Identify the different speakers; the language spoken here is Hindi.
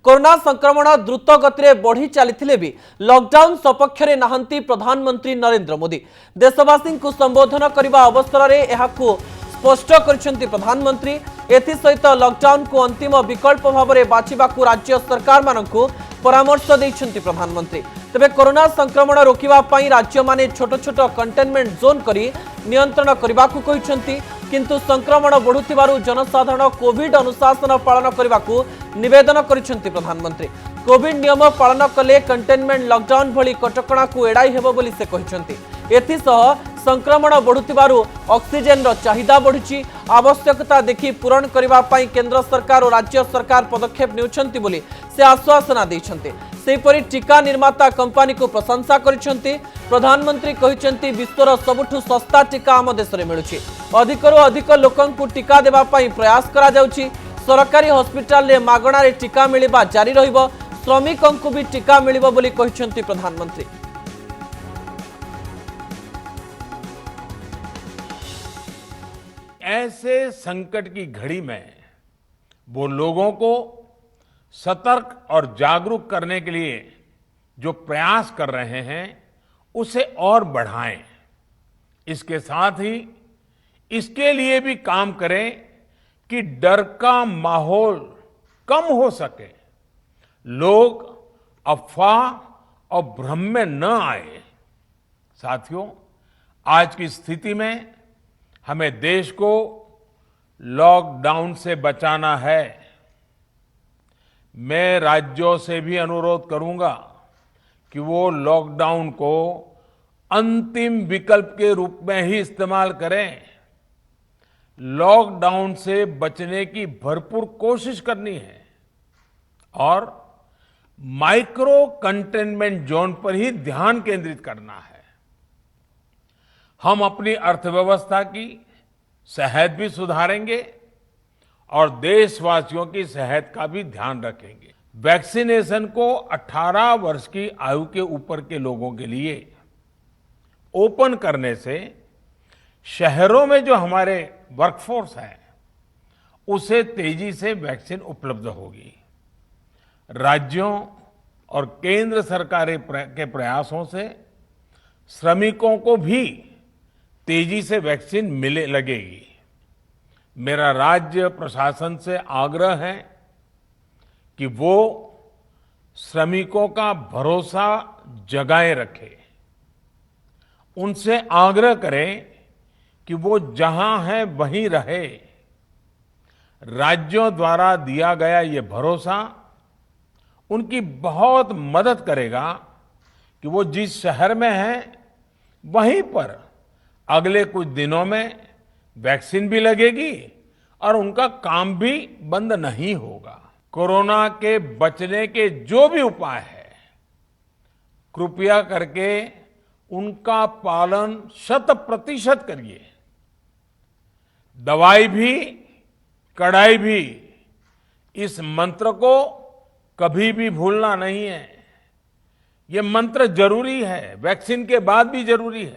Speaker 1: कोरोना संक्रमण द्रुत गति बढ़ी चली भी लॉकडाउन सपक्ष में नहांती प्रधानमंत्री नरेंद्र मोदी। देशवासी को संबोधन करने अवसर में स्पष्ट कर प्रधानमंत्री एसत लॉकडाउन को अंतिम विकल्प भाव में बाछा राज्य सरकार मानू परामर्श देइछन्ति प्रधानमंत्री। तेबे कोरोना संक्रमण रोकिबा राज्य माने छोट छोट कंटेनमेंट जोन करी नियंत्रण करने को कहिछन्ति, किंतु संक्रमण बढ़ुथिबारु जनसाधारण कोविड अनुशासन पालन करने को निवेदन करिछन्ति प्रधानमंत्री। कोविड नियम पालन कले कंटेनमेंट लॉकडाउन भली कटकणा को एड़ाई हेबो बोली से कहिछन्ति। एथिसह संक्रमण बढ़ुथिबारु ऑक्सीजन रो चाहिदा बढ़िछि, आवश्यकता देखि पूरण करबा पई केंद्र सरकार और राज्य सरकार पदक्षेप नेउछन्ति बोली से आश्वासन दैछन्ति। सेपरि टीका निर्माता कंपनी को प्रशंसा करिछन्ति। प्रधानमंत्री कहिछन्ति विश्वर सबुठु सस्ता टीका आम देश में मिलुछि, अधिकरु अधिक लोकन को टीका देबा पई प्रयास करा जाउछि। सरकारी हॉस्पिटल रे मागणा रे टीका मिलिबा जारी रहिबो, श्रमिकों को भी टीका मिलिबो बोली कहिछन्ति प्रधानमंत्री।
Speaker 2: ऐसे संकट की घड़ी में वो लोगों को सतर्क और जागरूक करने के लिए जो प्रयास कर रहे हैं उसे और बढ़ाएं। इसके साथ ही इसके लिए भी काम करें कि डर का माहौल कम हो सके, लोग अफवाह और भ्रम में न आए। साथियों, आज की स्थिति में हमें देश को लॉकडाउन से बचाना है। मैं राज्यों से भी अनुरोध करूंगा कि वो लॉकडाउन को अंतिम विकल्प के रूप में ही इस्तेमाल करें। लॉकडाउन से बचने की भरपूर कोशिश करनी है और माइक्रो कंटेनमेंट जोन पर ही ध्यान केंद्रित करना है। हम अपनी अर्थव्यवस्था की सेहत भी सुधारेंगे और देशवासियों की सेहत का भी ध्यान रखेंगे। वैक्सीनेशन को 18 वर्ष की आयु के ऊपर के लोगों के लिए ओपन करने से शहरों में जो हमारे वर्कफोर्स है उसे तेजी से वैक्सीन उपलब्ध होगी। राज्यों और केंद्र सरकार के प्रयासों से श्रमिकों को भी तेजी से वैक्सीन मिले लगेगी। मेरा राज्य प्रशासन से आग्रह है कि वो श्रमिकों का भरोसा जगाए रखे। उनसे आग्रह करें कि वो जहां है वहीं रहे। राज्यों द्वारा दिया गया ये भरोसा उनकी बहुत मदद करेगा कि वो जिस शहर में हैं वहीं पर अगले कुछ दिनों में वैक्सीन भी लगेगी और उनका काम भी बंद नहीं होगा। कोरोना के बचने के जो भी उपाय है, कृपया करके उनका पालन 100% करिए। दवाई भी कड़ाई भी, इस मंत्र को कभी भी भूलना नहीं है। ये मंत्र जरूरी है, वैक्सीन के बाद भी जरूरी है।